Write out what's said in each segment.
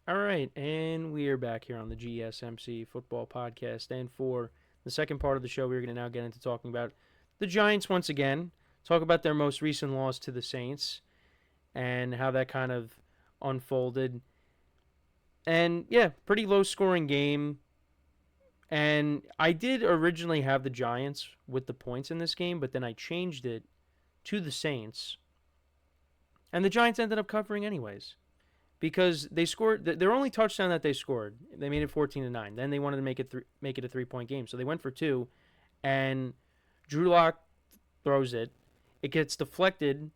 All right, and we are back here on the GSMC Football Podcast. And for the second part of the show, we're going to now get into talking about the Giants once again, talk about their most recent loss to the Saints and how that kind of unfolded. And yeah, pretty low scoring game. And I did originally have the Giants with the points in this game, but then I changed it to the Saints. And the Giants ended up covering anyways, because they scored their only touchdown that they scored. They made it 14-9. Then they wanted to make it a 3-point game, so they went for two, and Drew Lock throws it. It gets deflected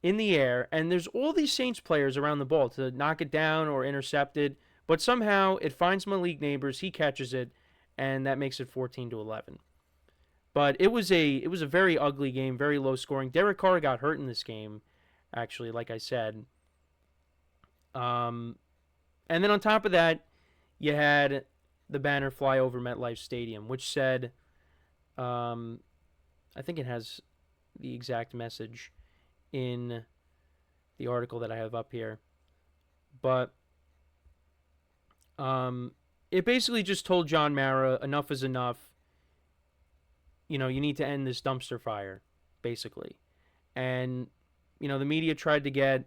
in the air, and there's all these Saints players around the ball to knock it down or intercept it, but somehow it finds Malik Neighbors. He catches it, and that makes it 14-11. But it was a very ugly game, very low scoring. Derek Carr got hurt in this game, actually, like I said. Um, and then on top of that, you had the banner fly over MetLife Stadium, which said, I think it has the exact message in the article that I have up here, but it basically just told John Mara enough is enough. You need to end this dumpster fire, basically. And the media tried to get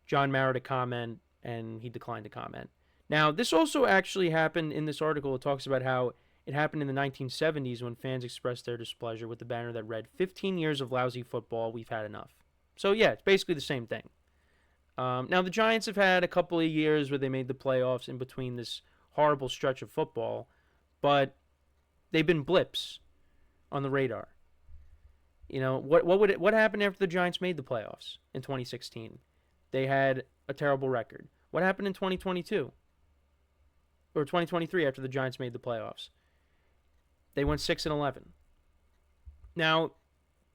John Mara to comment, and he declined to comment. Now, this also actually happened in this article. It talks about how it happened in the 1970s when fans expressed their displeasure with the banner that read, 15 years of lousy football, we've had enough. So, yeah, it's basically the same thing. Now, the Giants have had a couple of years where they made the playoffs in between this horrible stretch of football, but they've been blips on the radar. What happened after the Giants made the playoffs in 2016? They had a terrible record. What happened in 2022 or 2023 after the Giants made the playoffs? They went 6-11. Now,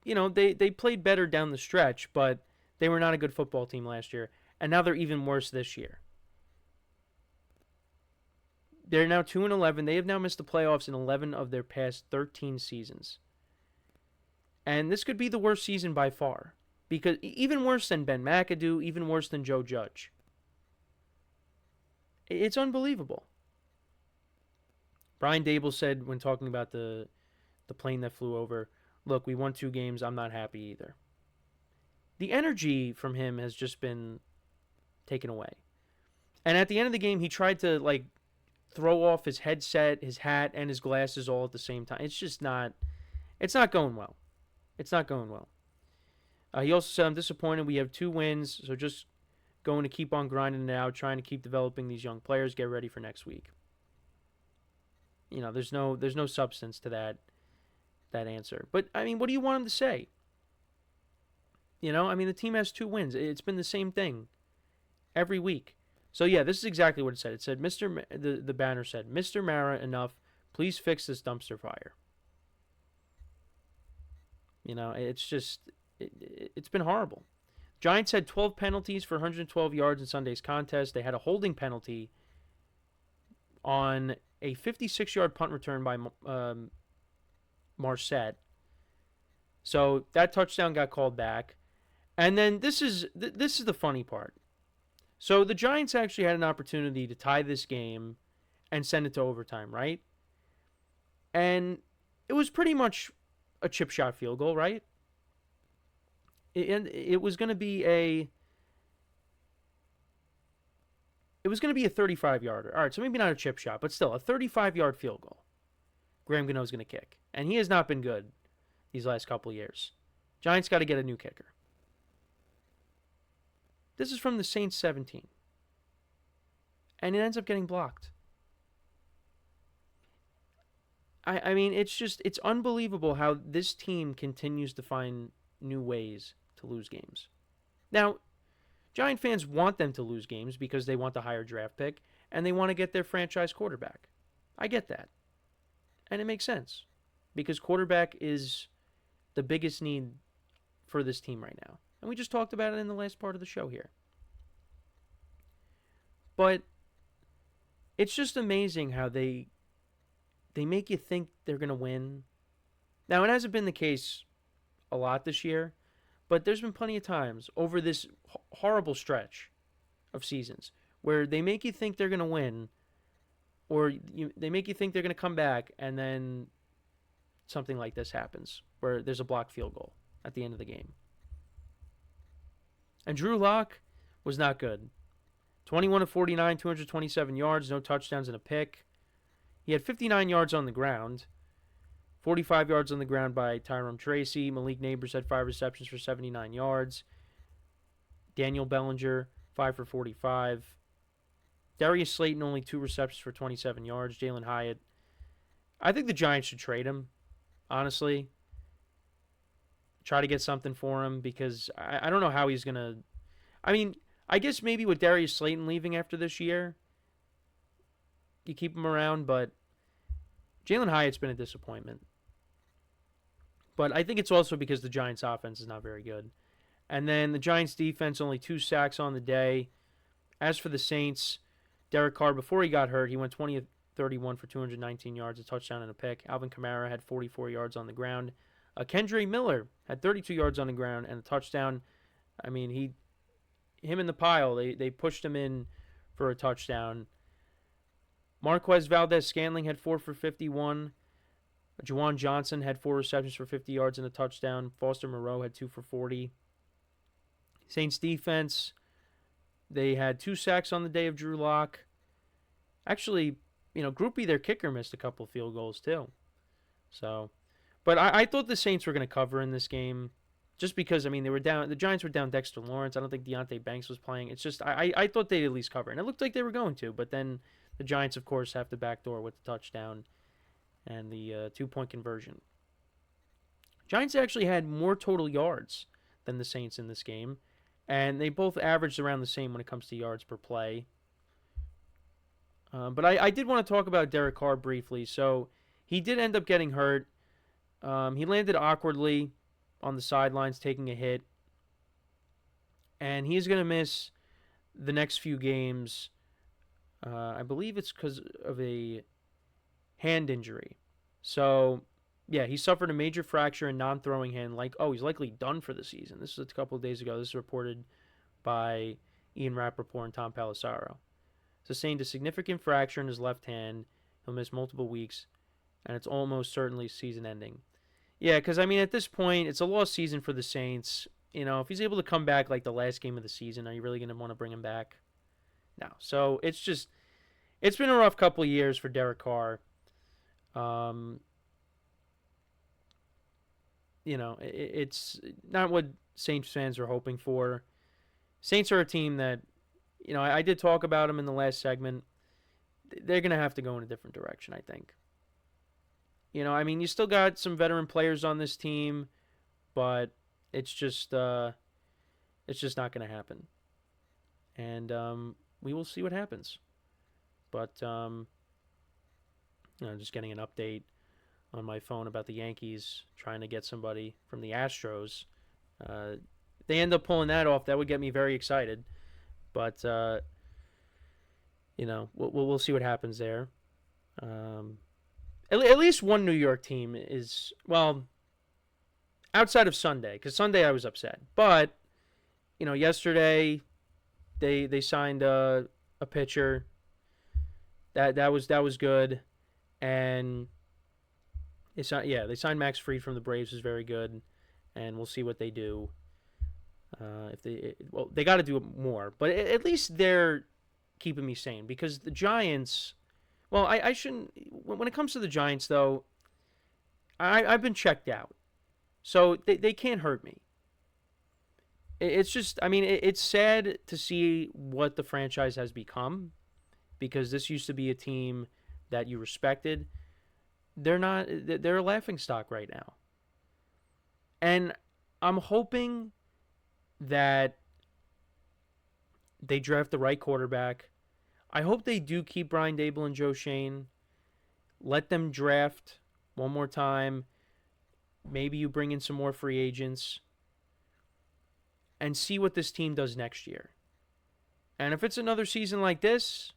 they played better down the stretch, but they were not a good football team last year, and now they're even worse this year. They're now 2-11. They have now missed the playoffs in 11 of their past 13 seasons. And this could be the worst season by far, because even worse than Ben McAdoo, even worse than Joe Judge. It's unbelievable. Brian Dable said when talking about the plane that flew over, look, we won 2 games. I'm not happy either. The energy from him has just been taken away. And at the end of the game, he tried to throw off his headset, his hat, and his glasses all at the same time. It's not going well. It's not going well. He also said, I'm disappointed. We have 2 wins, so just going to keep on grinding it out, trying to keep developing these young players, get ready for next week. There's no substance to that answer. But, what do you want him to say? The team has 2 wins. It's been the same thing every week. So, yeah, this is exactly what it said. It said, the banner said, Mr. Mara, enough. Please fix this dumpster fire. It's been horrible. Giants had 12 penalties for 112 yards in Sunday's contest. They had a holding penalty on a 56-yard punt return by Marset. So that touchdown got called back. And then this is the funny part. So the Giants actually had an opportunity to tie this game and send it to overtime, right? And it was pretty much a chip shot field goal, right? It was going to be a 35-yarder. All right, so maybe not a chip shot, but still a 35-yard field goal. Graham Gano's going to kick, and he has not been good these last couple of years. Giants got to get a new kicker. This is from the Saints 17, and it ends up getting blocked. It's unbelievable how this team continues to find new ways to lose games. Now, Giant fans want them to lose games because they want the higher draft pick and they want to get their franchise quarterback. I get that. And it makes sense because quarterback is the biggest need for this team right now. And we just talked about it in the last part of the show here. But it's just amazing how they make you think they're going to win. Now, it hasn't been the case a lot this year, but there's been plenty of times over this horrible stretch of seasons where they make you think they're going to win, or they make you think they're going to come back, and then something like this happens, where there's a blocked field goal at the end of the game. And Drew Lock was not good. 21 of 49, 227 yards, no touchdowns and a pick. He had 59 yards on the ground, 45 yards on the ground by Tyrone Tracy. Malik Neighbors had 5 receptions for 79 yards. Daniel Bellinger, 5 for 45. Darius Slayton, only 2 receptions for 27 yards. Jalen Hyatt. I think the Giants should trade him, honestly. Try to get something for him, because I don't know how he's going to... I mean, I guess maybe with Darius Slayton leaving after this year, you keep him around, but Jalen Hyatt's been a disappointment. But I think it's also because the Giants' offense is not very good. And then the Giants' defense, only 2 sacks on the day. As for the Saints, Derek Carr, before he got hurt, he went 20 of 31 for 219 yards, a touchdown and a pick. Alvin Kamara had 44 yards on the ground. Kendre Miller had 32 yards on the ground and a touchdown. I mean, him in the pile, they pushed him in for a touchdown. Marquez Valdez-Scantling had 4 for 51. Juwan Johnson had 4 receptions for 50 yards and a touchdown. Foster Moreau had 2 for 40. Saints defense, they had 2 sacks on the day of Drew Lock. Actually, Groupie, their kicker, missed a couple field goals too. So, but I thought the Saints were going to cover in this game, just because, they were down. The Giants were down Dexter Lawrence. I don't think Deonte Banks was playing. It's just, I thought they'd at least cover. And it looked like they were going to, but then the Giants, of course, have the backdoor with the touchdown and the 2-point conversion. Giants actually had more total yards than the Saints in this game, and they both averaged around the same when it comes to yards per play. But I did want to talk about Derek Carr briefly. So he did end up getting hurt. He landed awkwardly on the sidelines, taking a hit. And he's going to miss the next few games. I believe it's because of a hand injury. So, yeah, he suffered a major fracture in non-throwing hand. He's likely done for the season. This is a couple of days ago. This is reported by Ian Rappaport and Tom Pelissaro. Sustained a significant fracture in his left hand. He'll miss multiple weeks, and it's almost certainly season-ending. Yeah, because, at this point, it's a lost season for the Saints. If he's able to come back like the last game of the season, are you really going to want to bring him back? No. So, it's been a rough couple of years for Derek Carr. It's not what Saints fans are hoping for. Saints are a team that, I did talk about them in the last segment. They're going to have to go in a different direction, I think. You still got some veteran players on this team, but it's just not going to happen. And we will see what happens. But, just getting an update on my phone about the Yankees trying to get somebody from the Astros. They end up pulling that off. That would get me very excited. But, we'll see what happens there. At least one New York team is, outside of Sunday, because Sunday I was upset. But, yesterday they signed a pitcher. That was good. And they signed Max Fried from the Braves, is very good. And we'll see what they do. They got to do more, but at least they're keeping me sane, because the Giants. Well, I shouldn't. When it comes to the Giants, though, I've been checked out, so they can't hurt me. It's just, it's sad to see what the franchise has become, because this used to be a team that you respected. They're not. They're a laughingstock right now, and I'm hoping that they draft the right quarterback. I hope they do keep Brian Daboll and Joe Shane. Let them draft one more time. Maybe you bring in some more free agents and see what this team does next year. And if it's another season like this,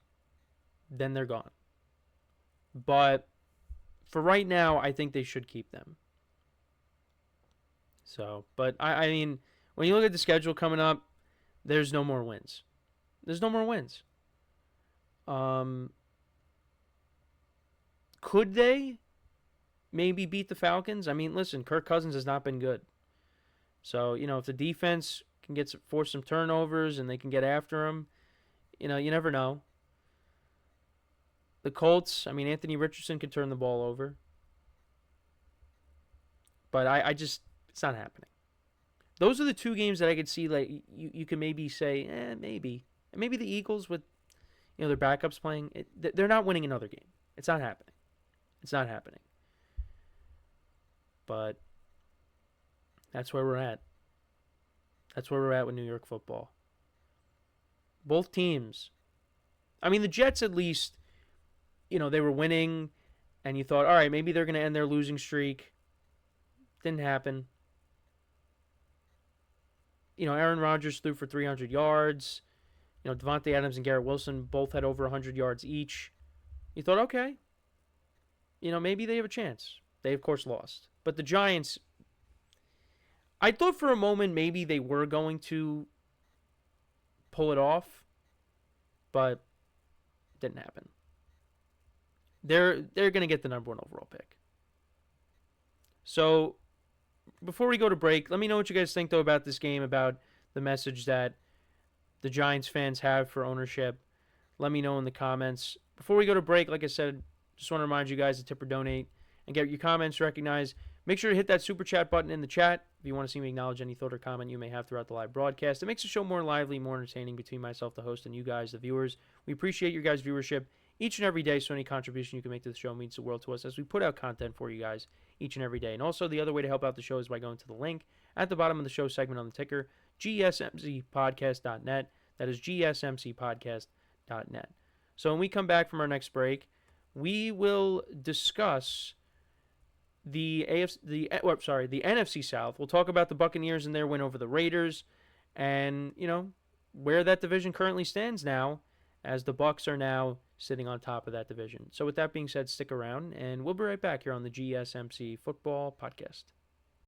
then they're gone. But for right now, I think they should keep them. So, but when you look at the schedule coming up, there's no more wins. There's no more wins. Um, could they maybe beat the Falcons? I mean, listen, Kirk Cousins has not been good. So, if the defense can force some turnovers and they can get after him, you never know. The Colts, I mean, Anthony Richardson can turn the ball over. But I just, it's not happening. Those are the two games that I could see, like, you can maybe say, maybe. And maybe the Eagles with, their backups playing, they're not winning another game. It's not happening. It's not happening. But that's where we're at. That's where we're at with New York football. Both teams. I mean, the Jets at least, they were winning, and you thought, all right, maybe they're going to end their losing streak. Didn't happen. Aaron Rodgers threw for 300 yards. Devontae Adams and Garrett Wilson both had over 100 yards each. You thought, okay, maybe they have a chance. They, of course, lost. But the Giants, I thought for a moment maybe they were going to pull it off, but didn't happen. They're going to get the number 1 overall pick. So, before we go to break, let me know what you guys think, though, about this game, about the message that the Giants fans have for ownership. Let me know in the comments. Before we go to break, like I said, just want to remind you guys to tip or donate and get your comments recognized. Make sure to hit that super chat button in the chat if you want to see me acknowledge any thought or comment you may have throughout the live broadcast. It makes the show more lively, more entertaining between myself, the host, and you guys, the viewers. We appreciate your guys' viewership each and every day, so any contribution you can make to the show means the world to us as we put out content for you guys each and every day. And also, the other way to help out the show is by going to the link at the bottom of the show segment on the ticker, GSMCPodcast.net. That is GSMCPodcast.net. So when we come back from our next break, we will discuss the NFC South. We'll talk about the Buccaneers and their win over the Raiders, and where that division currently stands now, as the Bucs are now sitting on top of that division. So with that being said, stick around, and we'll be right back here on the GSMC Football Podcast.